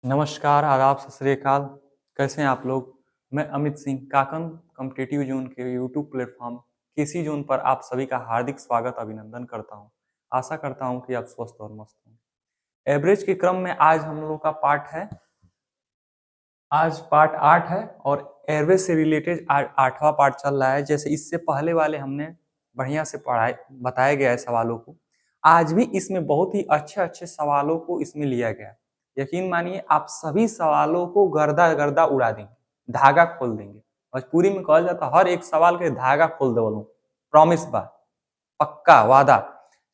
नमस्कार, आदाब, सत श्री अकाल। कैसे हैं आप लोग? मैं अमित सिंह काकन कॉम्पिटिटिव ज़ोन के यूट्यूब प्लेटफ़ॉर्म केसी ज़ोन पर आप सभी का हार्दिक स्वागत अभिनंदन करता हूं। आशा करता हूं कि आप स्वस्थ और मस्त हों। एवरेज के क्रम में आज हम लोगों का पार्ट 8 है और एवरेज से रिलेटेड 8वां पार्ट चल रहा है। जैसे इससे पहले वाले हमने बढ़िया से पढ़ाए बताया गया है सवालों को। आज भी इसमें बहुत ही अच्छे-अच्छे सवालों को इसमें लिया गया है। यकीन मानिए आप सभी सवालों को गर्दा-गर्दा उड़ा देंगे, धागा खोल देंगे। भोजपुरी में कहल जाता हर एक सवाल के धागा खोल देवलू। प्रॉमिस बा, पक्का वादा।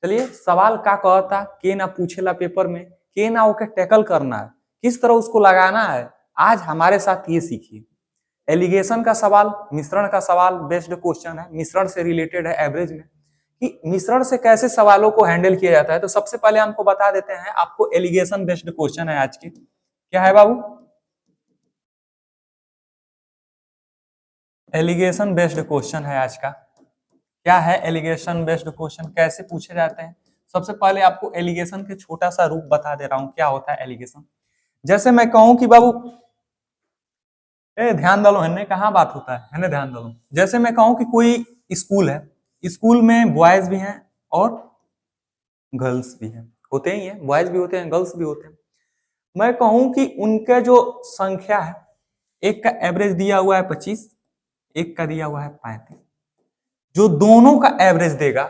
चलिए सवाल का कहता के ना पूछेला पेपर में, के ना ओके टैकल करना है, किस तरह उसको लगाना है। आज हमारे साथ ये सीखिए। एलिगेशन का सवाल, मिश्रण का सवाल बेस्ड क्वेश्चन है, मिश्रण से रिलेटेड है एवरेज में कि मिश्रण से कैसे सवालों को हैंडल किया जाता है। तो सबसे पहले हमको बता देते हैं, आपको एलिगेशन बेस्ड क्वेश्चन है आज की। क्या है बाबू? एलिगेशन बेस्ड क्वेश्चन है आज का। क्या है एलिगेशन बेस्ड क्वेश्चन, कैसे पूछे जाते हैं? सबसे पहले आपको एलिगेशन के छोटा सा रूप बता दे रहा हूं, क्या होता है एलिगेशन। जैसे मैं कहूं कि बाबू ध्यान दलो, हन्ने कहाँ बात होता है, हन्ने ध्यान दलो। जैसे मैं कहूं कि कोई स्कूल है, स्कूल में बॉयज भी हैं और गर्ल्स भी हैं, होते ही हैं, बॉयज भी होते हैं, गर्ल्स भी होते हैं। मैं कहूं कि उनके जो संख्या है, एक का एवरेज दिया हुआ है 25, एक का दिया हुआ है 35। जो दोनों का एवरेज देगा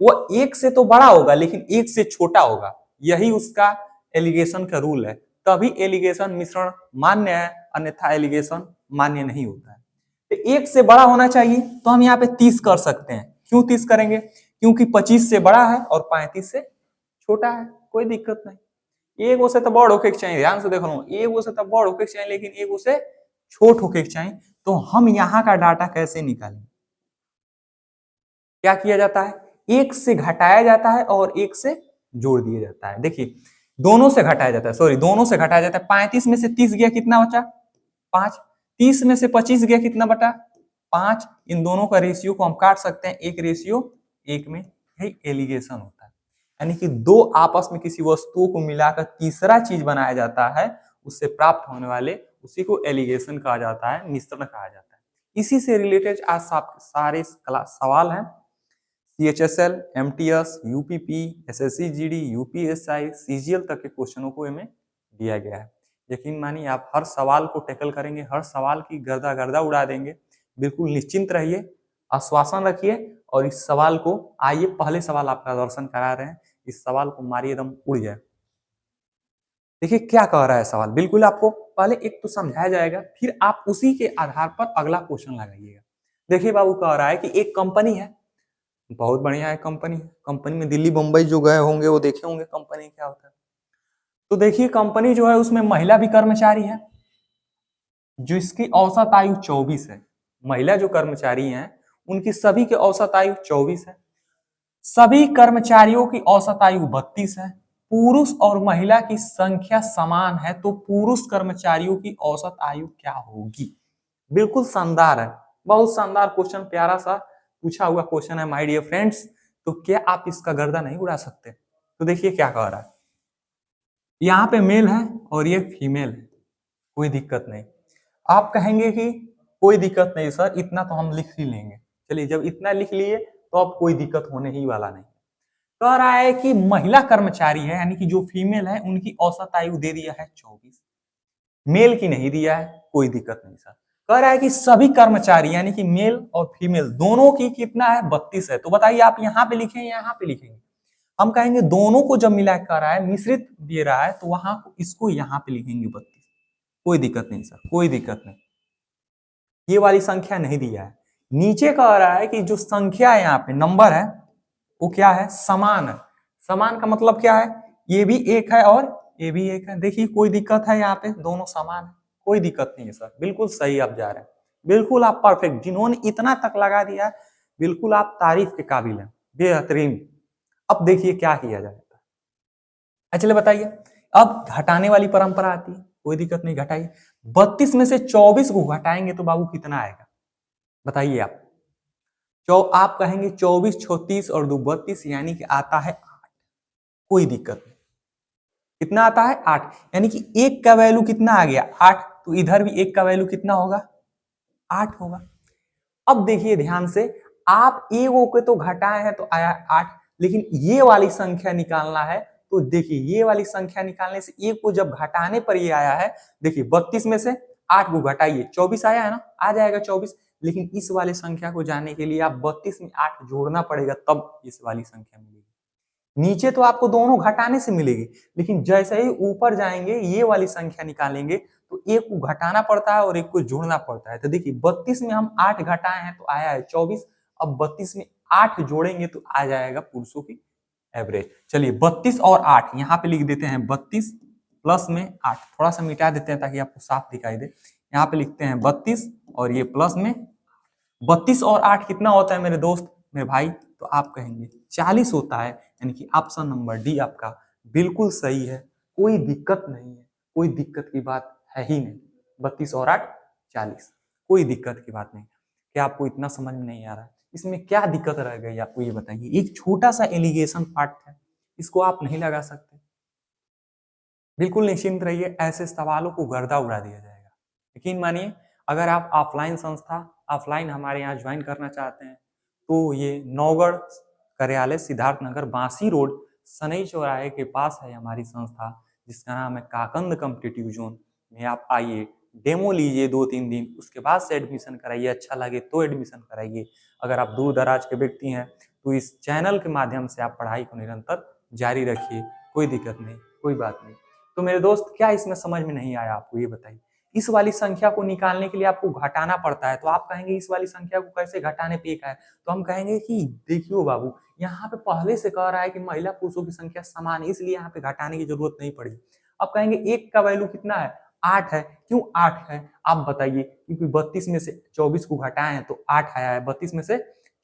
वो एक से तो बड़ा होगा लेकिन एक से छोटा होगा। यही उसका एलिगेशन का रूल है। तभी एलिगेशन मिश्रण मान्य है, अन्यथा एलिगेशन मान्य नहीं होता है। तो एक से बड़ा होना चाहिए तो हम यहाँ पे 30 कर सकते हैं। क्यों 30 करेंगे? क्योंकि 25 से बड़ा है और 35 से छोटा है, कोई दिक्कत नहीं। एगो से तो बड़ होके चाहिए, ध्यान से देखो, एगो से तो बड़ होके चाहिए लेकिन एगो से छोट होके चाहिए। तो हम यहाँ का डाटा कैसे निकालेंगे? क्या किया जाता है? एक से घटाया जाता है और एक से जोड़ दिया जाता है। देखिए दोनों से घटाया जाता है, सॉरी दोनों से घटाया जाता है। 35 में से 30 गया, कितना बचा? 5। 30 में से 25 गया, कितना बटा? 5। इन दोनों का रेशियो को हम काट सकते हैं, एक रेशियो एक में। यही एलिगेशन होता है, यानी कि दो आपस में किसी वस्तुओं को मिलाकर तीसरा चीज बनाया जाता है, उससे प्राप्त होने वाले उसी को एलिगेशन कहा जाता है, मिश्रण कहा जाता है। इसी से रिलेटेड आज सारे सवाल हैं। CHSL, MTS, UPP, SSC GD, UPSI, CGL तक के क्वेश्चनों को हमें दिया गया है। यकीन मानिए आप हर सवाल को टैकल करेंगे, हर सवाल की गर्दा गर्दा उड़ा देंगे। बिल्कुल निश्चिंत रहिए, आश्वासन रखिए और इस सवाल को, आइए पहले सवाल आपका दर्शन करा रहे हैं। इस सवाल को मारिए एकदम उड़ जाए। देखिए क्या कह रहा है सवाल, बिल्कुल आपको पहले एक तो समझाया जाएगा, फिर आप उसी के आधार पर अगला क्वेश्चन लगाइएगा। देखिए बाबू कह रहा है कि एक कंपनी है, बहुत बढ़िया है कंपनी। कंपनी में दिल्ली बम्बई जो गए होंगे वो देखे होंगे कंपनी क्या होता है। तो देखिए कंपनी जो है उसमें महिला भी कर्मचारी है, जिसकी औसत आयु 24 है। महिला जो कर्मचारी हैं उनकी सभी की औसत आयु 24 है। सभी कर्मचारियों की औसत आयु 32 है। पुरुष और महिला की संख्या समान है, तो पुरुष कर्मचारियों की औसत आयु क्या होगी? बिल्कुल शानदार है, बहुत शानदार क्वेश्चन, प्यारा सा पूछा हुआ क्वेश्चन है माय डियर फ्रेंड्स। तो क्या आप इसका गर्दा नहीं उड़ा सकते? तो देखिए क्या कह रहा है, यहाँ पे मेल है और ये फीमेल है, कोई दिक्कत नहीं। आप कहेंगे कि कोई दिक्कत नहीं सर, इतना तो हम लिख ही लेंगे। चलिए जब इतना लिख लिए तो अब कोई दिक्कत होने ही वाला नहीं। कह रहा है कि महिला कर्मचारी है, यानी कि जो फीमेल है उनकी औसत आयु दे दिया है 24, मेल की नहीं दिया है, कोई दिक्कत नहीं सर। कह रहा है कि सभी कर्मचारी यानी कि मेल और फीमेल दोनों की कितना है? 32 है। तो बताइए आप यहाँ पे लिखें या यहाँ पे लिखेंगे? हम कहेंगे दोनों को जब मिला कर रहा है, मिश्रित दे रहा है, तो वहां इसको यहाँ पे लिखेंगे 32। कोई दिक्कत नहीं सर, कोई दिक्कत नहीं। ये वाली संख्या नहीं दिया है। नीचे कह रहा है कि जो संख्या है यहाँ पे नंबर है वो क्या है? समान है। समान का मतलब क्या है? ये भी एक है और ये भी एक है। देखिए कोई दिक्कत है यहाँ पे? दोनों समान है, कोई दिक्कत नहीं है सर, बिल्कुल सही आप जा रहे हैं, बिल्कुल आप परफेक्ट। जिन्होंने इतना तक लगा दिया है बिल्कुल आप तारीफ के काबिल हैं, बेहतरीन। अब देखिए क्या किया जाए। चलिए बताइए, अब घटाने वाली परंपरा आती है, कोई दिक्कत नहीं, घटाइए। 32 में से 24 को घटाएंगे तो बाबू कितना आएगा? बताइए आप। आप कहेंगे 24 36 और 2 32, यानी कि आता है 8। कोई दिक्कत नहीं, कितना आता है 8, यानी कि 1 का वैल्यू कितना आ गया 8, तो इधर भी 1 का वैल्यू कितना होगा 8 होगा। अब देखिए ध्यान से, आप एगो के तो घटाए हैं तो आया 8, लेकिन ये वाली संख्या निकालना है तो देखिए ये वाली संख्या निकालने से एक को जब घटाने पर ये आया है, देखिए 32 में से 8 को घटाइए 24 आया है ना, आ जाएगा 24, लेकिन इस वाली संख्या को जाने के लिए आप 32 में 8 जोड़ना पड़ेगा तब इस वाली संख्या मिलेगी। नीचे तो आपको दोनों घटाने से मिलेगी, लेकिन जैसे ही ऊपर जाएंगे ये वाली संख्या निकालेंगे तो एक को घटाना पड़ता है और एक को जोड़ना पड़ता है। तो देखिए 32 में हम 8 घटाए हैं तो आया है 24, अब 32 में 8 जोड़ेंगे तो आ जाएगा पुरुषों की एवरेज। चलिए 32 और 8 यहाँ पे लिख देते हैं, 32 प्लस में 8, थोड़ा सा मिटा देते हैं ताकि आपको साफ दिखाई दे। यहाँ पे लिखते हैं 32 और ये प्लस में 32 और 8 कितना होता है मेरे दोस्त, मेरे भाई, तो आप कहेंगे 40 होता है, यानी कि ऑप्शन नंबर डी आपका बिल्कुल सही है। कोई दिक्कत नहीं है, कोई दिक्कत की बात है ही नहीं। 32 और 8 40, कोई दिक्कत की बात नहीं। क्या आपको इतना समझ में नहीं आ रहा है? इसमें क्या दिक्कत रह गई आपको ये बताइए। एक छोटा सा एलिगेशन पार्ट है, इसको आप नहीं लगा सकते। बिल्कुल निश्चिंत रहिए, ऐसे सवालों को गर्दा उड़ा दिया जाएगा। यकीन मानिए, अगर आप ऑफलाइन संस्था, ऑफलाइन हमारे यहाँ ज्वाइन करना चाहते हैं तो ये नौगढ़ कार्यालय, सिद्धार्थ नगर, बांसी रोड, सनई चौराहे के पास है हमारी संस्था, जिसका नाम है काकंद कॉम्पिटिटिव जोन में। आप आइए, डेमो लीजिए 2-3 दिन, उसके बाद से एडमिशन कराइए, अच्छा लगे तो एडमिशन कराइए। अगर आप दूर दराज के व्यक्ति हैं तो इस चैनल के माध्यम से आप पढ़ाई को निरंतर जारी रखिए, कोई दिक्कत नहीं, कोई बात नहीं। तो मेरे दोस्त, क्या इसमें समझ में नहीं आया आपको ये बताइए। इस वाली संख्या को निकालने के लिए आपको घटाना पड़ता है, तो आप कहेंगे इस वाली संख्या को कैसे घटाने पे एक है, तो हम कहेंगे कि देखियो बाबू, यहाँ पे पहले से कह रहा है कि महिला पुरुषों की संख्या समान है, इसलिए यहाँ पे घटाने की जरूरत नहीं पड़ी। अब कहेंगे एक का वैल्यू कितना है 8 है, क्यों 8 है आप बताइए, क्योंकि 32 में से 24 को घटाए हैं तो 8 आया है, 32 में से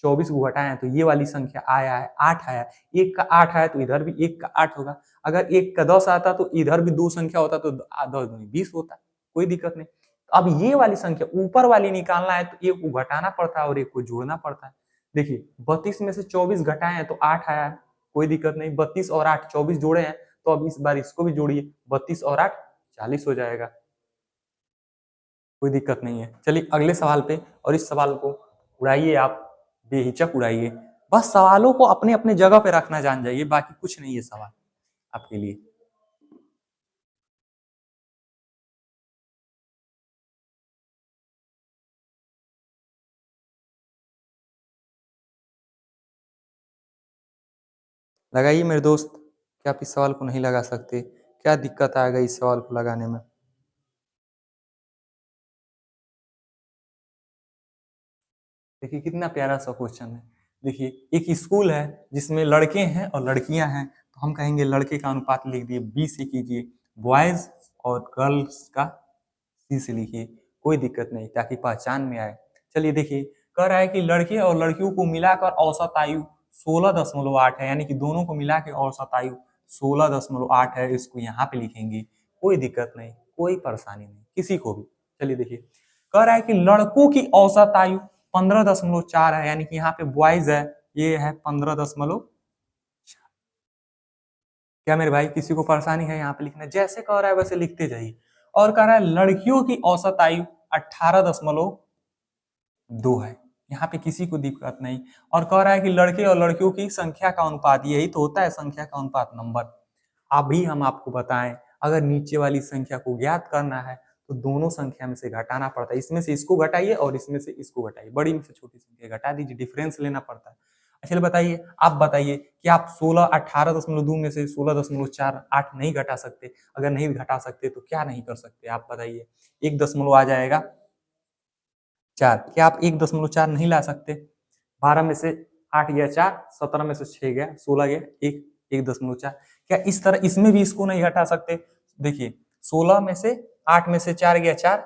24 को घटाए हैं तो ये वाली संख्या आया है 8 आया है, एक का 8 आया तो इधर भी एक का 8 होगा। अगर एक का 10 आता तो इधर भी 2 संख्या होता तो 10 दूनी 20 होता, कोई दिक्कत नहीं। अब ये वाली संख्या ऊपर वाली निकालना है तो एक को घटाना पड़ता है और एक को जोड़ना पड़ता है। देखिए 32 में से 24 घटाए हैं तो 8 आया है, कोई दिक्कत नहीं। 32 और 8 24 जोड़े हैं, तो अब इस बार इसको भी जोड़िए, 32 और 8 40 हो जाएगा, कोई दिक्कत नहीं है। चलिए अगले सवाल पे, और इस सवाल को उड़ाइए आप, बेहिचक उड़ाइए। बस सवालों को अपने अपने जगह पे रखना जान जाइए, बाकी कुछ नहीं है सवाल आपके लिए। लगाइए मेरे दोस्त, क्या आप इस सवाल को नहीं लगा सकते? क्या दिक्कत आ गई इस सवाल को लगाने में? देखिए कितना प्यारा सा क्वेश्चन है। देखिए एक स्कूल है जिसमें लड़के हैं और लड़कियां हैं, तो हम कहेंगे लड़के का अनुपात लिख दिए 20 से कीजिए, बॉयज और गर्ल्स का सी से लिखिए, कोई दिक्कत नहीं, ताकि पहचान में आए। चलिए देखिए, कह रहा है कि लड़के और लड़कियों को मिलाकर औसत आयु 16.8 है, यानी कि दोनों को मिला के औसत आयु 16.8 है, इसको यहाँ पे लिखेंगे, कोई दिक्कत नहीं, कोई परेशानी नहीं किसी को भी। चलिए देखिए, कह रहा है कि लड़कों की औसत आयु 15.4 है, यानी कि यहाँ पे बॉयज है, ये है 15.4। क्या मेरे भाई किसी को परेशानी है यहाँ पे लिखना? जैसे कह रहा है वैसे लिखते जाइए। और कह रहा है लड़कियों की औसत आयु 18.2 है, यहाँ पे किसी को दिक्कत नहीं। और कह रहा है कि लड़के और लड़कियों की संख्या का अनुपात, यही तो होता है संख्या का अनुपात, नंबर। अभी हम आपको बताएं, अगर नीचे वाली संख्या को ज्ञात करना है तो दोनों संख्या में से घटाना पड़ता है, इसमें से इसको घटाइए और इसमें से इसको घटाइए, बड़ी में से छोटी संख्या घटा दीजिए, डिफरेंस लेना पड़ता है। अच्छा बताइए, आप बताइए कि आप 18.2 में से 16.48 नहीं घटा सकते? अगर नहीं घटा सकते तो क्या नहीं कर सकते आप बताइए? एक दशमलव आ जाएगा 4, क्या आप 1.4 नहीं ला सकते? 12 में से 8 गया 4, 17 में से 6 गया, 16 गया 1, 1.4। क्या इस तरह इसमें भी इसको नहीं घटा सकते? देखिए 16 में से 8 में से 4 गया 4,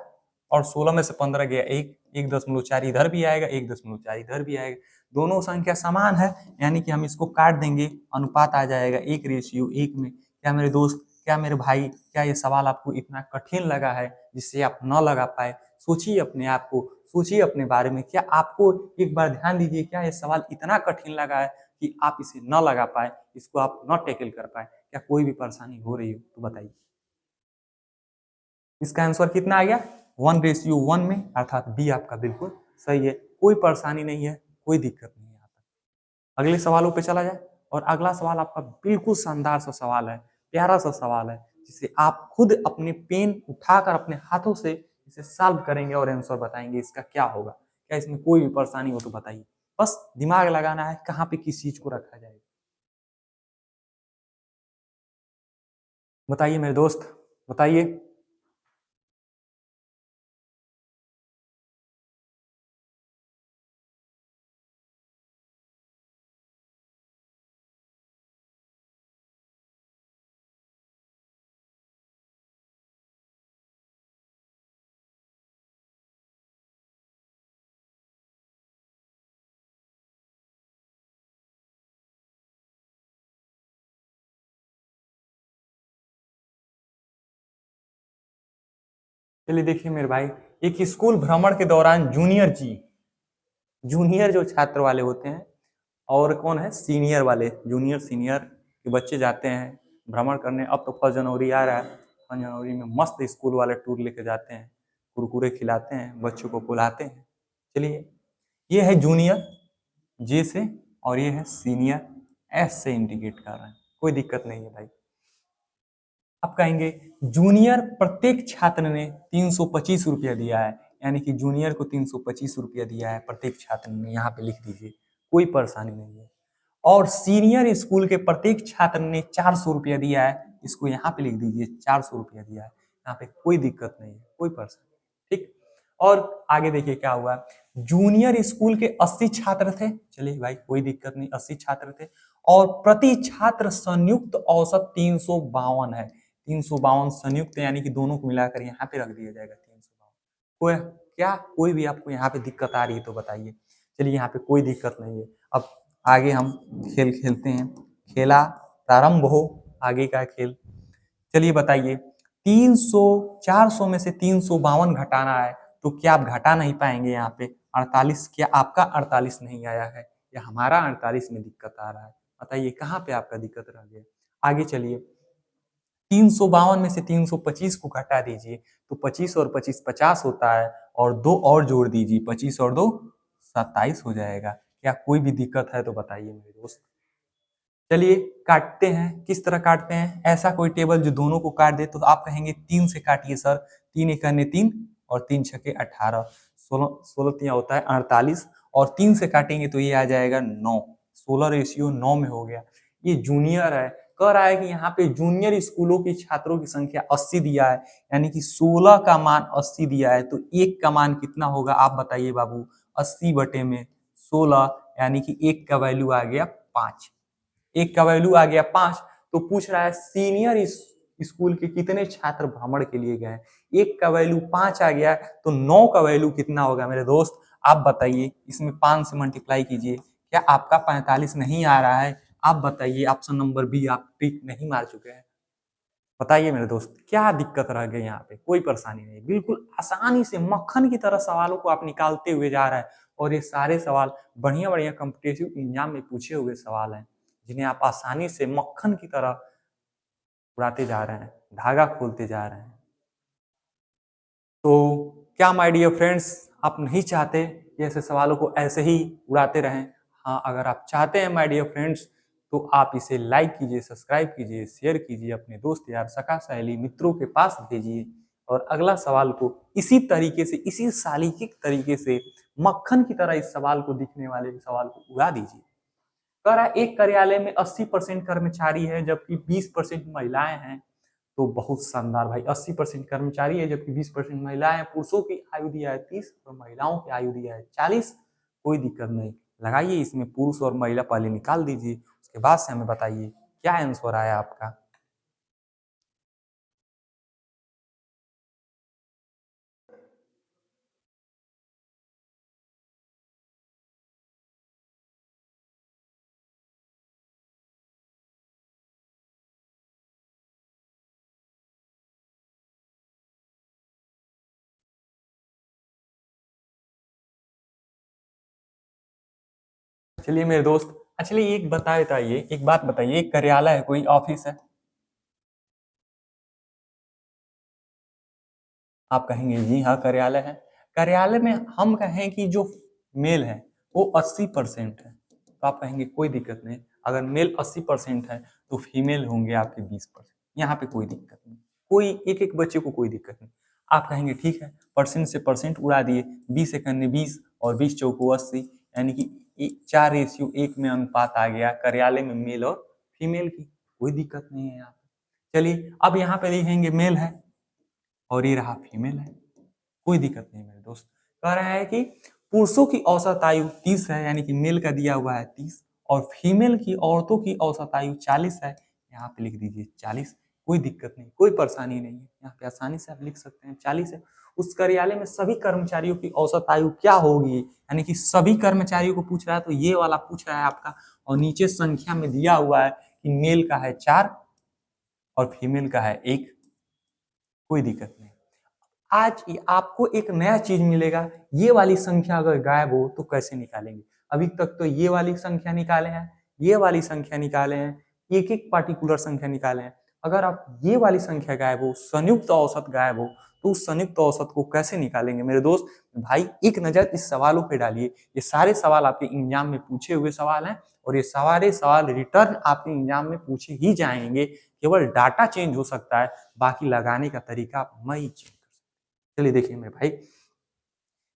और 16 में से 15 गया 1, 1.4 इधर भी आएगा, 1.4 इधर भी आएगा, दोनों संख्या समान है, यानी कि हम इसको काट देंगे, अनुपात आ जाएगा 1:1 में। क्या मेरे दोस्त, क्या मेरे भाई, क्या ये सवाल आपको इतना कठिन लगा है जिससे आप न लगा पाए? सोचिए अपने आप को, सोचिए अपने बारे में, क्या आपको एक बार ध्यान दीजिए, क्या ये सवाल इतना कठिन लगा है कि आप इसे न लगा पाए, इसको आप न टैकल कर पाए? क्या कोई भी परेशानी हो रही हो तो बताइए। इसका आंसर कितना आ गया 1:1 में, अर्थात बी आपका बिल्कुल सही है। कोई परेशानी नहीं है, कोई दिक्कत नहीं है यहाँ पर। अगले सवालों पे चला जाए, और अगला सवाल आपका बिल्कुल शानदार सा सवाल है, प्यारा सा सवाल है, जिसे आप खुद अपने पेन उठाकर अपने हाथों से इसे सॉल्व करेंगे और आंसर बताएंगे इसका क्या होगा। क्या इसमें कोई भी परेशानी हो तो बताइए, बस दिमाग लगाना है कहाँ पे किस चीज को रखा जाएगा। बताइए मेरे दोस्त, बताइए। चलिए देखिए मेरे भाई, एक स्कूल भ्रमण के दौरान जूनियर जो छात्र वाले होते हैं, और कौन है सीनियर वाले, जूनियर सीनियर के बच्चे जाते हैं भ्रमण करने। अब तो 1 जनवरी आ रहा है, 1 जनवरी में मस्त स्कूल वाले टूर लेके जाते हैं, कुरकुरे खिलाते हैं, बच्चों को बुलाते हैं। चलिए, ये है जूनियर जे से, और ये है सीनियर एस से इंडिकेट कर रहे हैं, कोई दिक्कत नहीं है भाई। आप कहेंगे जूनियर प्रत्येक छात्र ने 325 रुपया दिया है, यानी कि जूनियर को 325 रुपया दिया है प्रत्येक छात्र ने, यहाँ पे लिख दीजिए, कोई परेशानी नहीं है। और सीनियर स्कूल के प्रत्येक छात्र ने 400 रुपया दिया है, इसको यहाँ पे लिख दीजिए, 400 रुपया दिया है, यहाँ पे कोई दिक्कत नहीं है, कोई परेशानी, ठीक। और आगे देखिए क्या हुआ, जूनियर स्कूल के 80 छात्र थे, चलिए भाई कोई दिक्कत नहीं, 80 छात्र थे, और प्रति छात्र संयुक्त औसत 352 है। 352 संयुक्त, यानी कि दोनों को मिलाकर यहाँ पे रख दिया जाएगा 352। कोई क्या, कोई भी आपको यहाँ पे दिक्कत आ रही है तो बताइए। चलिए यहाँ पे कोई दिक्कत नहीं है। अब आगे हम खेल खेलते हैं, खेला प्रारंभ हो, आगे का खेल। चलिए बताइए, 300 400 में से 352 घटाना है, तो क्या आप घटा नहीं पाएंगे यहाँ पे 48? क्या आपका 48 नहीं आया है, या हमारा 48 में दिक्कत आ रहा है? बताइए कहाँ पे आपका दिक्कत रह गया। आगे चलिए, 352 में से 325 को घटा दीजिए, तो 25 और 25 50 होता है, और 2 और जोड़ दीजिए, 25 और 2 27 हो जाएगा। क्या कोई भी दिक्कत है तो बताइए मेरे दोस्त। चलिए काटते हैं, किस तरह काटते हैं, ऐसा कोई टेबल जो दोनों को काट दे, तो आप कहेंगे 3 से काटिए सर, 3 एकने 3 और 3 छके 18, 16 16 तिया होता है 48, और 3 से काटेंगे तो ये आ जाएगा 9, 16:9 में हो गया। ये जूनियर है, कह रहा है कि यहाँ पे जूनियर स्कूलों की छात्रों की संख्या 80 दिया है, यानी कि 16 का मान 80 दिया है, तो एक का मान कितना होगा आप बताइए बाबू। 80/16, यानी कि एक का वैल्यू आ गया 5, एक का वैल्यू आ गया 5। तो पूछ रहा है सीनियर स्कूल के कितने छात्र भ्रमण के लिए गए, एक का वैल्यू 5 आ गया, तो 9 का वैल्यू कितना होगा मेरे दोस्त, आप बताइए। इसमें 5 से मल्टीप्लाई कीजिए, क्या आपका 45 नहीं आ रहा है? आप बताइए, ऑप्शन नंबर बी आप टिक नहीं मार चुके हैं? बताइए मेरे दोस्त, क्या दिक्कत रह गई यहाँ पे? कोई परेशानी नहीं, बिल्कुल आसानी से मक्खन की तरह सवालों को आप निकालते हुए जा रहे हैं, और ये सारे सवाल बढ़िया बढ़िया कॉम्पिटेटिव एग्जाम में पूछे हुए सवाल हैं, जिन्हें आप आसानी से मक्खन की तरह उड़ाते जा रहे हैं, धागा खोलते जा रहे हैं। तो क्या माय डियर फ्रेंड्स, आप नहीं चाहते कि ऐसे सवालों को ऐसे ही उड़ाते रहें? हाँ, अगर आप चाहते हैं माय डियर फ्रेंड्स, तो आप इसे लाइक कीजिए, सब्सक्राइब कीजिए, शेयर कीजिए, अपने दोस्त यार सखा सहेली मित्रों के पास भेजिए, और अगला सवाल को इसी तरीके से, इसी सालीकिक तरीके से मक्खन की तरह इस सवाल को, दिखने वाले सवाल को उड़ा दीजिए। कह रहा है एक कार्यालय में 80% कर्मचारी है, जबकि 20% महिलाएं हैं। तो बहुत शानदार भाई, 80% कर्मचारी है जबकि 20% महिलाएं हैं। पुरुषों की आयु दिया है 30 और महिलाओं की आयु दिया है 40। कोई दिक्कत नहीं, लगाइए इसमें पुरुष और महिला पहले निकाल दीजिए, उसके बाद से हमें बताइए क्या आंसर आया आपका। चलिए मेरे दोस्त, चलिए एक बताइए, एक बात बताइए, एक कार्यालय है, कोई ऑफिस है, आप कहेंगे जी हाँ कार्यालय है। कार्यालय में हम कहें कि जो मेल है वो 80% है, तो आप कहेंगे कोई दिक्कत नहीं। अगर मेल 80% है तो फीमेल होंगे आपके 20%। यहाँ पे कोई दिक्कत नहीं, कोई एक एक बच्चे को कोई दिक्कत नहीं। आप कहेंगे ठीक है, परसेंट से परसेंट उड़ा दिए, 20 एकन्ने 20 और 20 चौको 80, यानी कि 4:1 में अनुपात आ गया कार्यालय में मेल और फीमेल की, कोई दिक्कत नहीं है यहाँ पे। चलिए अब यहाँ पे लिखेंगे मेल है और ये रहा फीमेल है, कोई दिक्कत नहीं मेरे दोस्त। कह रहा है कि पुरुषों की औसत आयु 30 है, यानी कि मेल का दिया हुआ है 30, और फीमेल की औरतों की औसत आयु 40 है, यहाँ पे लिख दीजिए 40। कोई दिक्कत नहीं, कोई परेशानी नहीं है, यहाँ पे आसानी से आप लिख सकते हैं 40 है। उस कार्यालय में सभी कर्मचारियों की औसत आयु क्या होगी, यानी कि सभी कर्मचारियों को पूछ रहा है, तो ये वाला पूछ रहा है आपका। और नीचे संख्या में दिया हुआ है कि मेल का है 4 और फीमेल का है 1, कोई दिक्कत नहीं। आज आपको एक नया चीज मिलेगा, ये वाली संख्या अगर गायब हो तो कैसे निकालेंगे। अभी तक तो ये वाली संख्या निकाले हैं, ये वाली संख्या निकाले हैं, एक एक पार्टिकुलर संख्या निकाले हैं। अगर आप ये वाली संख्या गायब हो, संयुक्त औसत गायब हो, तो उस संयुक्त औसत को कैसे निकालेंगे मेरे दोस्त। भाई एक नजर इस सवालों पे डालिए, ये सारे सवाल आपके एग्जाम में पूछे हुए सवाल हैं और ये सारे सवाल रिटर्न आपके एग्जाम में पूछे ही जाएंगे। केवल डाटा चेंज हो सकता है, बाकी लगाने का तरीका मैं ही चेंज। चलिए देखिए मेरे भाई,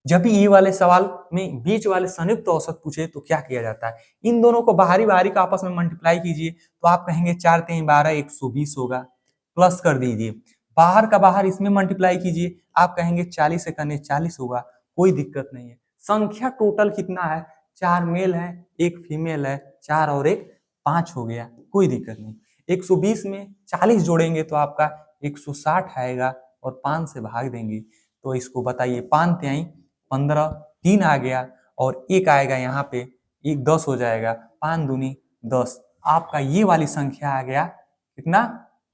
जब भी ये वाले सवाल में बीच वाले संयुक्त औसत पूछे तो क्या किया जाता है, इन दोनों को बाहरी बाहरी का आपस में मल्टीप्लाई कीजिए, तो आप कहेंगे 4 3 12 120 होगा, प्लस कर दीजिए। बाहर का बाहर इसमें मल्टीप्लाई कीजिए, आप कहेंगे 40 से करने 40 होगा, कोई दिक्कत नहीं है। संख्या टोटल कितना है, 4 मेल है 1 फीमेल है, 4 और 1 5 हो गया, कोई दिक्कत नहीं। 120 में 40 जोड़ेंगे तो आपका 160 आएगा और 5 से भाग देंगे तो इसको बताइए, 5 तिहाई 15, 3 आ गया और 1 आएगा यहाँ पे, 1 10 हो जाएगा, 5 दूनी 10। आपका ये वाली संख्या आ गया कितना,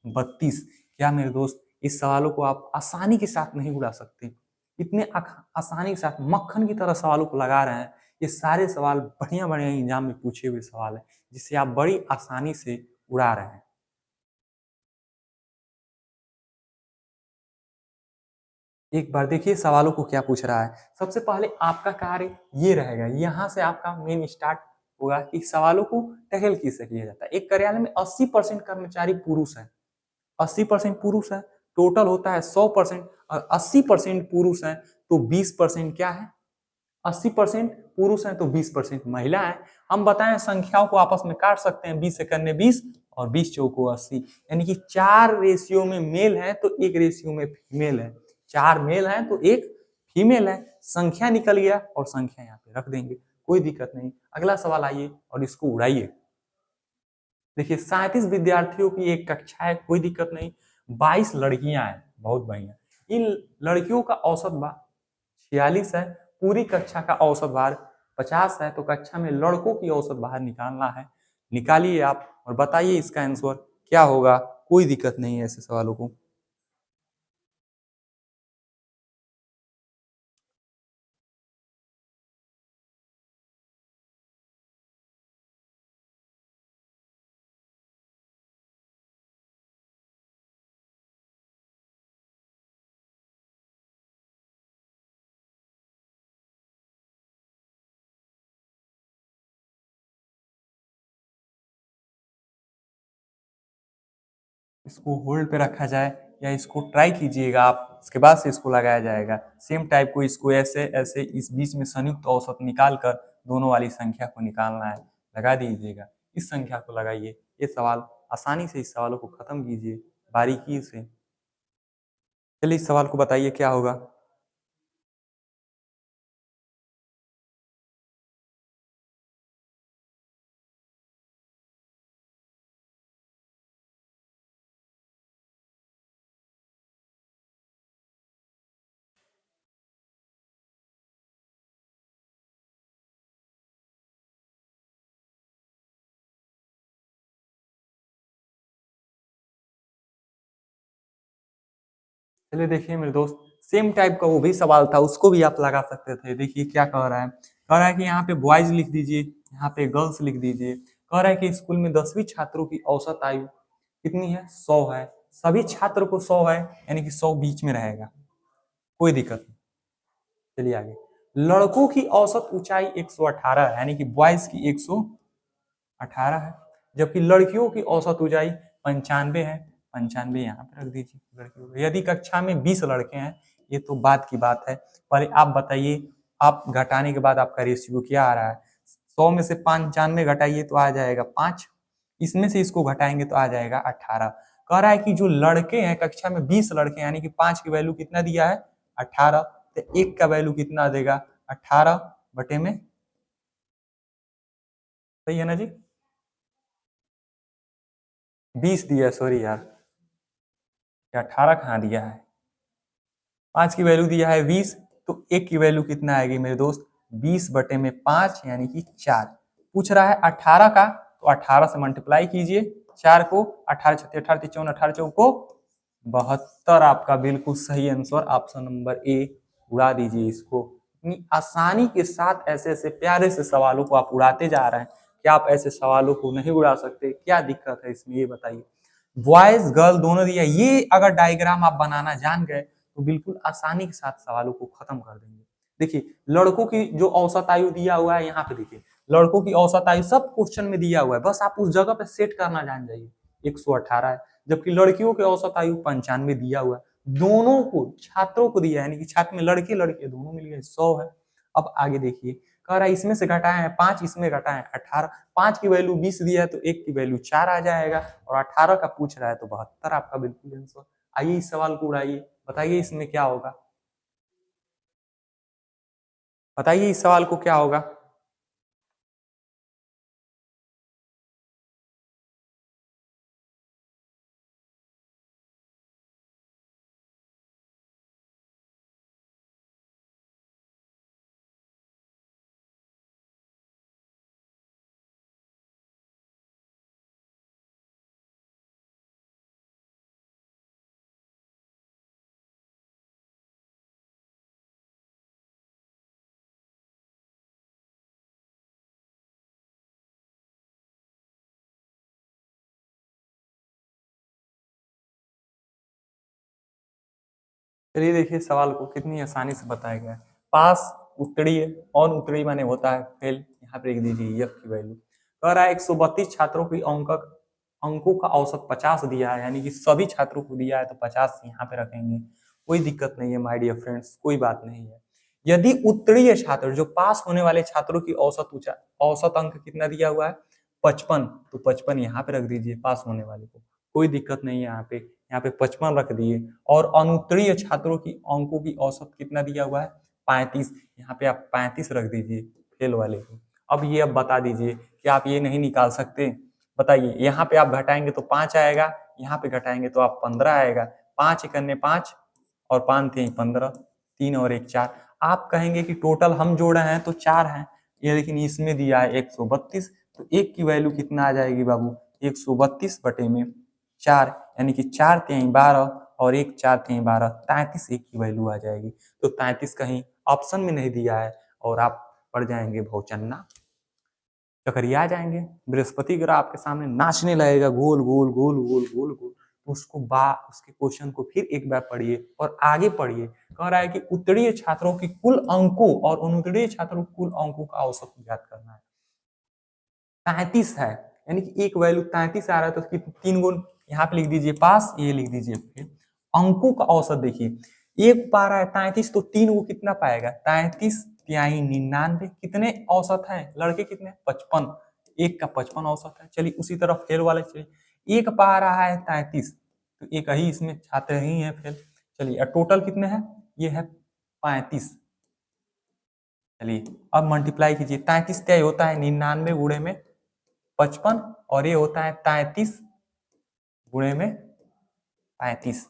32। क्या मेरे दोस्त इस सवालों को आप आसानी के साथ नहीं उड़ा सकते, इतने आसानी के साथ मक्खन की तरह सवालों को लगा रहे हैं। ये सारे सवाल बढ़िया बढ़िया एग्जाम में पूछे हुए सवाल है, जिसे आप बड़ी आसानी से उड़ा रहे हैं। एक बार देखिए सवालों को क्या पूछ रहा है। सबसे पहले आपका कार्य ये रहेगा, यहाँ से आपका मेन स्टार्ट होगा कि सवालों को टैकल किससे किया जाता है। एक कार्यालय में 80% कर्मचारी पुरुष है, 80% पुरुष है, टोटल होता है 100%, और 80% पुरुष है तो 20% क्या है, 80% पुरुष है तो 20% महिला है। हम बताएं संख्याओं को आपस में काट सकते हैं, 20 से करने 20 और 20 चौको 80, यानी कि 4 रेशियो में मेल है तो 1 रेशियो में फीमेल है, 4 मेल है तो 1 फीमेल है। संख्या निकल गया और संख्या यहाँ पे रख देंगे, कोई दिक्कत नहीं। अगला सवाल आइए और इसको उड़ाइए। देखिए 37 विद्यार्थियों की एक कक्षा है, कोई दिक्कत नहीं। 22 लड़कियां हैं, बहुत बढ़िया। इन लड़कियों का औसत भार 46 है, पूरी कक्षा का औसत भार 50 है, तो कक्षा में लड़कों की औसत भार निकालना है। निकालिए आप और बताइए इसका आंसर क्या होगा, कोई दिक्कत नहीं है ऐसे सवालों को। इसको होल्ड पे रखा जाए या इसको ट्राई कीजिएगा आप, इसके बाद से इसको लगाया जाएगा। सेम टाइप को इसको ऐसे ऐसे इस बीच में संयुक्त औसत निकाल कर दोनों वाली संख्या को निकालना है, लगा दीजिएगा। इस संख्या को लगाइए, ये सवाल आसानी से इस सवालों को खत्म कीजिए बारीकी से। चलिए इस सवाल को बताइए क्या होगा। चलिए देखिए मेरे दोस्त, सेम टाइप का वो भी सवाल था, उसको भी आप लगा सकते थे। देखिए क्या कह रहा है, कह रहा है कि यहाँ पे बॉयज लिख दीजिए, यहाँ पे गर्ल्स लिख दीजिए। कह रहा है कि स्कूल में 10वीं छात्रों की औसत आयु कितनी है, 100 है। सभी छात्र को 100 है, यानी कि 100 बीच में रहेगा। कोई दिक्कत नहीं। चलिए आगे। लड़कों की औसत ऊंचाई 118 है, यानी कि बॉयज की 118 है, जबकि लड़कियों की औसत ऊंचाई 95 है। 95 यहाँ पे रख दीजिए लड़कियों को। यदि कक्षा में 20 लड़के हैं, ये तो बात की बात है, पर आप बताइए, आप घटाने के बाद आपका रेशियो क्या आ रहा है? 100 में से 95 घटाइए तो आ जाएगा 5, इसमें से इसको घटाएंगे तो आ जाएगा 18। कह रहा है कि जो लड़के हैं कक्षा में 20 लड़के, यानी कि 5 की वैल्यू कितना दिया है? 18। तो 1 का वैल्यू कितना देगा? 18 बटे में, सही है ना जी? 20 दिया, सॉरी यार, 18 कहाँ दिया है? 5 की वैल्यू दिया है 20, तो 1 की वैल्यू कितना आएगी मेरे दोस्त? 20 बटे में 5 यानी कि 4। पूछ रहा है 18 का, तो 18 से मल्टीप्लाई कीजिए 4 को, 18 छत्ती 18 54 18 चौको 72। आपका बिल्कुल सही आंसर, ऑप्शन नंबर ए। उड़ा दीजिए इसको। इतनी आसानी के साथ ऐसे ऐसे प्यारे से सवालों को आप उड़ाते जा रहे हैं, क्या आप ऐसे सवालों को नहीं उड़ा सकते? क्या दिक्कत है इसमें, ये बताइए। बॉयज गर्ल दोनों दिया, ये अगर डायग्राम आप बनाना जान गए तो बिल्कुल आसानी के साथ सवालों को खत्म कर देंगे। देखिए लड़कों की जो औसत आयु दिया हुआ है यहाँ पे, देखिए लड़कों की औसत आयु सब क्वेश्चन में दिया हुआ है, बस आप उस जगह पे सेट करना जान जाइए। 118 है, जबकि लड़कियों की औसत आयु 95 दिया हुआ है। दोनों को छात्रों को दिया है, यानी कि छात्र में लड़के लड़के दोनों मिल गए 100 है। अब आगे देखिए, कह रहा है इसमें से घटाए हैं 5, इसमें घटाए हैं 18। 5 की वैल्यू 20 दिया है तो 1 की वैल्यू 4 आ जाएगा, और 18 का पूछ रहा है तो 72 आपका बिल्कुल आंसर। आइए इस सवाल को उड़ाइए, बताइए इसमें क्या होगा? बताइए इस सवाल को क्या होगा? चलिए देखिए सवाल को कितनी आसानी से बताया गया है। पास, उत्तरीय, और उत्तरीय माने होता है फेल, यहाँ पे लिख दीजिए एफ की वैल्यू। कह रहा है 132 छात्रों की अंकों का औसत 50 दिया है, यानी कि सभी छात्रों को दिया है तो 50 यहाँ पे रखेंगे। कोई दिक्कत नहीं है माय डियर फ्रेंड्स, कोई बात नहीं है। यदि उत्तरीय छात्र, जो पास होने वाले छात्रों की औसत अंक कितना दिया हुआ है? 55, तो 55 यहाँ पे रख दीजिए पास होने वाले को, कोई दिक्कत नहीं है। यहाँ पे 55 रख दिए। और अनुत्तीर्ण छात्रों की अंकों की औसत कितना दिया हुआ है? 35, यहाँ पे आप 35 रख दीजिए फेल वाले को। अब ये अब बता दीजिए कि आप ये नहीं निकाल सकते? बताइए, यहाँ पे आप घटाएंगे तो 5 आएगा, यहाँ पे घटाएंगे तो आप 15 आएगा। 5 एकन्ने 5 और 5 3 15, 3 और 1 4। आप कहेंगे कि टोटल हम जोड़े हैं तो 4 हैं, ये लेकिन इसमें दिया है 132, तो 1 की वैल्यू कितना आ जाएगी बाबू? 132 बटे में 4, यानी कि 4 3 12 और 1 4 3 12, 33 1 की वैल्यू आ जाएगी। तो 33 कहीं ऑप्शन में नहीं दिया है, और आप पढ़ जाएंगे भौचन्ना, चकरिया जाएंगे। बृहस्पति ग्रह आपके सामने नाचने लगेगा गोल गोल गोल गोल गोल गोल। तो उसके क्वेश्चन को फिर एक बार पढ़िए और आगे पढ़िए। कह रहा है कि उत्तरीय छात्रों की कुल अंकों और अनुत्तरीय छात्रों की कुल अंकों का औसत ज्ञात करना है। 33 है, यानी कि एक वैल्यू 33 आ रहा है, तो 3 गुण यहाँ पे लिख दीजिए पास, ये लिख दीजिए फिर। अंकों का औसत देखिए, एक पा रहा है 33, तो 3 को कितना पाएगा? 33 तिहाई 99। कितने औसत है लड़के? कितने? 55। एक का 55 औसत है। चलिए उसी तरह फेल वाले चलिए, एक पा रहा है 33, तो एक ही इसमें छात्र ही है फेल। चलिए टोटल कितने हैं? ये है 35। चलिए अब मल्टीप्लाई कीजिए, 33 क्या होता है? 99 गुणे में 55, और ये होता है 33 गुणे में 35।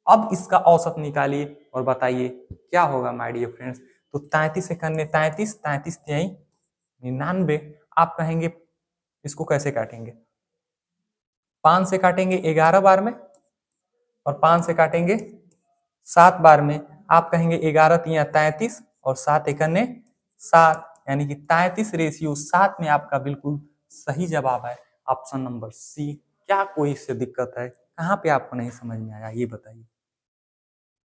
अब इसका औसत निकालिए और बताइए क्या होगा माय डियर फ्रेंड्स। तो 33 इक्यानवे 33, 33 तिहाई 99। आप कहेंगे इसको कैसे काटेंगे? 5 से काटेंगे 11 बार में, और 5 से काटेंगे 7 बार में। आप कहेंगे 11 तिया 33 और 7 इक्यानवे 7, यानी कि 33:7 में आपका बिल्कुल सही जवाब है ऑप्शन नंबर सी। क्या कोई इससे दिक्कत है? कहाँ पे आपको नहीं समझ में आया, ये बताइए।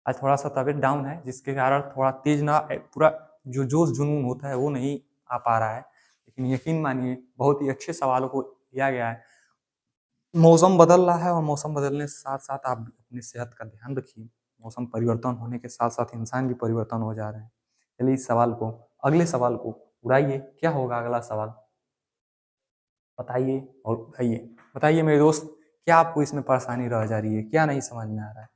आज थोड़ा सा तबीयत डाउन है, जिसके कारण थोड़ा तेज ना पूरा जो जोश जुनून होता है वो नहीं आ पा रहा है, लेकिन यकीन मानिए बहुत ही अच्छे सवालों को किया गया है। मौसम बदल रहा है और मौसम बदलने के साथ साथ आप भी अपनी सेहत का ध्यान रखिए। मौसम परिवर्तन होने के साथ साथ इंसान भी परिवर्तन हो जा रहे हैं। चलिए इस सवाल को, अगले सवाल को उड़ाइए। क्या होगा अगला सवाल, बताइए और उठाइए। बताइए मेरे दोस्त, क्या आपको इसमें परेशानी रह जा रही है, क्या नहीं समझ में आ रहा है?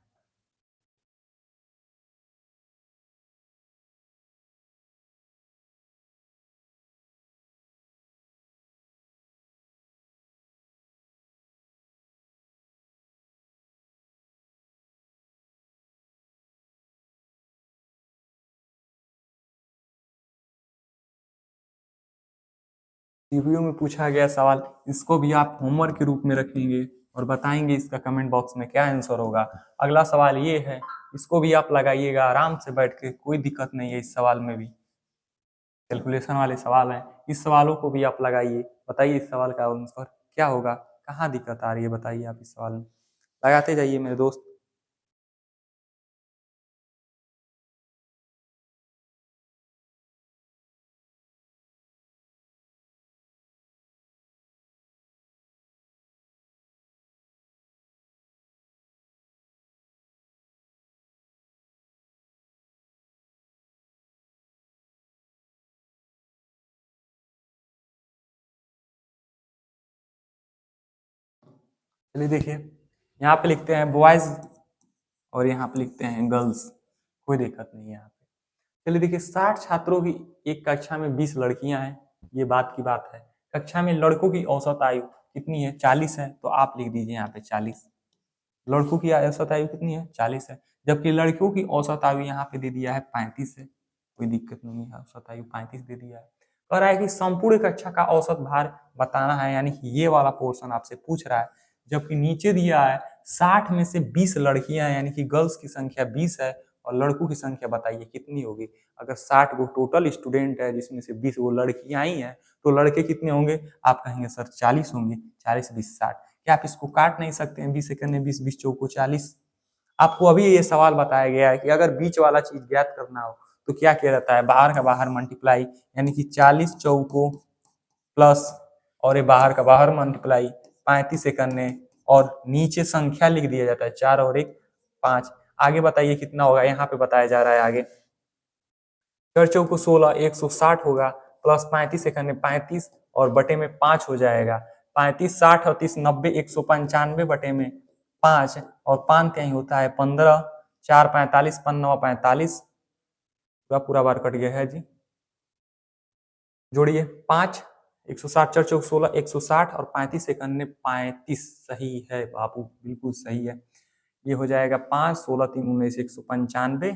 सीपीयू में पूछा गया सवाल, इसको भी आप होमवर्क के रूप में रखेंगे और बताएंगे इसका कमेंट बॉक्स में क्या आंसर होगा। अगला सवाल ये है, इसको भी आप लगाइएगा आराम से बैठ के, कोई दिक्कत नहीं है। इस सवाल में भी कैलकुलेशन वाले सवाल हैं, इस सवालों को भी आप लगाइए। बताइए इस सवाल का आंसर क्या होगा, कहाँ दिक्कत आ रही है, बताइए आप इस सवाल में। लगाते जाइए मेरे दोस्त। चलिए देखिए, यहाँ पे लिखते हैं बॉयज और यहाँ पे लिखते हैं गर्ल्स, कोई दिक्कत नहीं है यहाँ पे। चलिए देखिए, 60 छात्रों की एक कक्षा में 20 लड़कियां हैं, ये बात की बात है। कक्षा में लड़कों की औसत आयु कितनी है, 40 है, तो आप लिख दीजिए यहाँ पे 40। लड़कों की औसत आयु कितनी है, 40 है। जबकि लड़कियों की औसत आयु यहाँ पे दे दिया है 35 है, कोई दिक्कत नहीं है, औसत आयु 35 दे दिया है। कह रहा है कि संपूर्ण कक्षा का औसत भार बताना है, यानी कि ये वाला पोर्शन आपसे पूछ रहा है। जबकि नीचे दिया है 60 में से 20 लड़कियां हैं, यानी कि गर्ल्स की संख्या 20 है और लड़कों की संख्या बताइए कितनी होगी। अगर 60 गो टोटल स्टूडेंट है जिसमें से 20 वो लड़कियां ही हैं, तो लड़के कितने होंगे? आप कहेंगे सर 40 होंगे। 40 20 60, क्या आप इसको काट नहीं सकते हैं? 20 सेकंड में 20, 20 चौको 40। आपको अभी ये सवाल बताया गया है कि अगर बीच वाला चीज ज्ञात करना हो तो क्या किया जाता है, बाहर का बाहर मल्टीप्लाई, यानी कि 40 चौको प्लस और ये बाहर का बाहर मल्टीप्लाई 35 से करने, और नीचे संख्या लिख दिया जाता है 4 और 1 5। आगे बताइए कितना होगा, यहाँ पे बताया जा रहा है आगे। 4 चौको 16, 160 होगा, प्लस 35 से करने 35 और बटे में 5 हो जाएगा। 35 60 और 30 90, 195 बटे में 5 और 5 क्या ही होता है 15, 4 45, 5 9 45, पूरा पूरा बार कट गया है जी। जोड़िए 5, 160 4 चौक 16, 160 और 35 से करने 35, सही है बाबू, बिल्कुल सही है। ये हो जाएगा 5 16 3 19 195,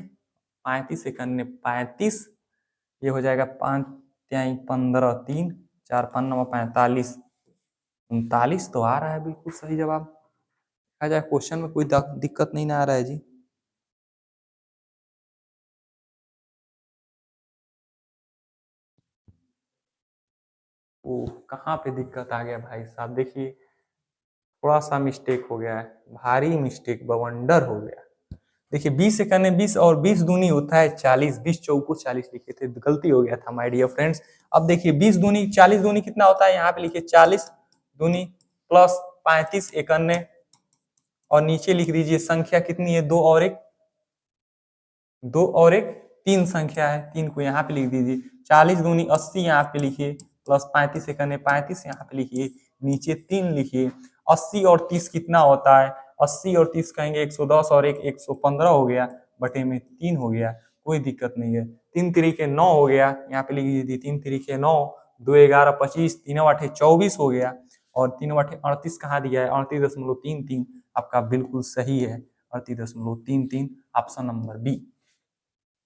35 से करने 35, ये हो जाएगा 5 त्याई 15 3 4 5 9 45, 39 तो आ रहा है बिल्कुल सही जवाब। आ जाए क्वेश्चन में कोई दिक्कत नहीं ना आ रहा है जी। ओह, कहाँ पे दिक्कत आ गया भाई साहब, देखिए थोड़ा सा मिस्टेक हो गया है, भारी मिस्टेक, बवंडर हो गया। देखिए 20 से करने 20 और 20 दूनी होता है 40, 20 चौको 40 लिखे थे, गलती हो गया था माय डियर फ्रेंड्स। अब देखिए 20 दूनी 40 दूनी कितना होता है, यहाँ पे लिखिए 40 दूनी प्लस 35 इक्यानवे, और नीचे लिख दीजिए संख्या कितनी है, दो और एक, दो और एक तीन संख्या है, तीन को यहाँ पे लिख दीजिए। 40 दूनी 80 यहाँ पे लिखिए, प्लस 35 से करने 35 यहाँ पे लिखिए, नीचे 3 लिखिए। 80 और 30 कितना होता है, 80 और 30 कहेंगे 110 और एक 115 हो गया, बटे में 3 हो गया, कोई दिक्कत नहीं है। 3 तरीके 9 हो गया, यहाँ पे लिख दीजिए 3 तरीके 9, 2 11 25, 3 आठे 24 हो गया, और 3 आठे 38 कहाँ दिया है, 38.33, आपका बिल्कुल सही है 38.33, ऑप्शन नंबर बी।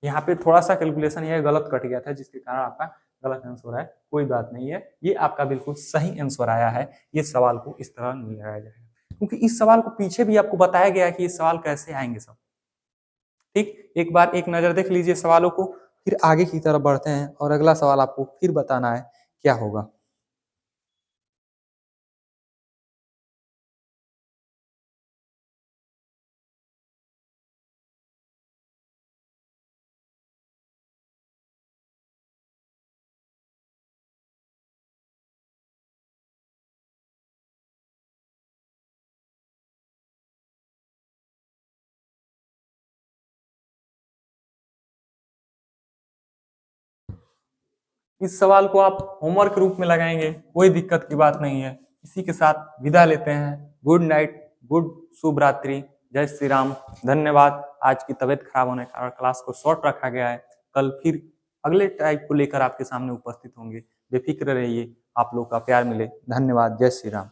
यहाँ पे थोड़ा सा कैलकुलेशन ये गलत कट गया था, जिसके कारण आपका गलत आंसर है, कोई बात नहीं है, ये आपका बिल्कुल सही आंसर आया है। ये सवाल को इस तरह नहीं लगाया जाएगा, क्योंकि इस सवाल को पीछे भी आपको बताया गया है कि ये सवाल कैसे आएंगे सब। ठीक, एक बार एक नजर देख लीजिए सवालों को, फिर आगे की तरफ बढ़ते हैं और अगला सवाल आपको फिर बताना है क्या होगा। इस सवाल को आप होमवर्क के रूप में लगाएंगे, कोई दिक्कत की बात नहीं है। इसी के साथ विदा लेते हैं। गुड नाइट, गुड शुभ रात्रि, जय श्री राम, धन्यवाद। आज की तबीयत खराब होने के कारण क्लास को शॉर्ट रखा गया है। कल फिर अगले टाइप को लेकर आपके सामने उपस्थित होंगे। बेफिक्र रहिए, आप लोग का प्यार मिले। धन्यवाद, जय श्री राम।